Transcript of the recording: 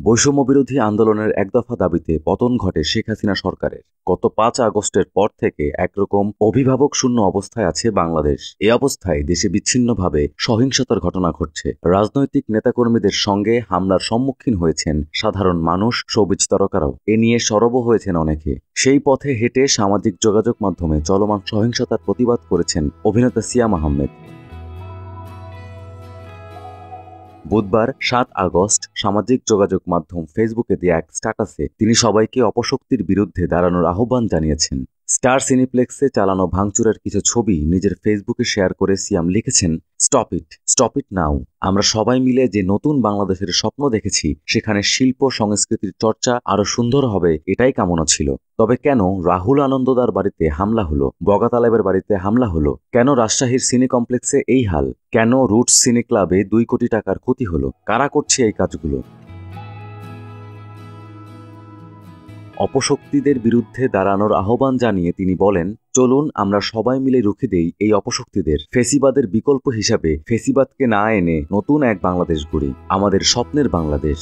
বৈষম্যবিরোধী আন্দোলনের একদফা দাবিতে পতন ঘটে শেখ হাসিনা সরকারের। গত ৫ আগস্টের পর থেকে একরকম অভিভাবক শূন্য অবস্থায় আছে বাংলাদেশ। এ অবস্থায় দেশে বিচ্ছিন্নভাবে সহিংসতার ঘটনা ঘটছে। রাজনৈতিক নেতাকর্মীদের সঙ্গে হামলার সম্মুখীন হয়েছেন সাধারণ মানুষ, শোবিজ তারকারাও। এ নিয়ে সরবও হয়েছেন অনেকে। সেই পথে হেঁটে সামাজিক যোগাযোগ মাধ্যমে চলমান সহিংসতার প্রতিবাদ করেছেন অভিনেতা সিয়াম আহমেদ। বুধবার ৭ আগস্ট সামাজিক যোগাযোগ মাধ্যম ফেসবুকে দেয়া এক স্ট্যাটাসে তিনি সবাইকে অপশক্তির বিরুদ্ধে দাঁড়ানোর আহ্বান জানিয়েছেন। স্টার সিনিপ্লেক্সে চালানো ভাঙচুরের কিছু ছবি নিজের ফেসবুকে শেয়ার করে সিয়াম লিখেছেন, স্টপ ইট নাও। আমরা সবাই মিলে যে নতুন বাংলাদেশের স্বপ্ন দেখেছি, সেখানে শিল্প সংস্কৃতির চর্চা আরো সুন্দর হবে, এটাই কামনা ছিল। তবে কেন রাহুল আনন্দদার বাড়িতে হামলা হলো, বগাতালেবের বাড়িতে হামলা হলো, কেন রাজশাহীর সিনে কমপ্লেক্সে এই হাল, কেন রুটস সিনে ক্লাবে ২ কোটি টাকার ক্ষতি হলো, কারা করছে এই কাজগুলো? অপশক্তিদের বিরুদ্ধে দাঁড়ানোর আহ্বান জানিয়ে তিনি বলেন, চলুন আমরা সবাই মিলে রুখে দেই এই অপশক্তিদের। ফেসিবাদের বিকল্প হিসাবে ফেসিবাদকে না এনে নতুন এক বাংলাদেশ গড়ি, আমাদের স্বপ্নের বাংলাদেশ।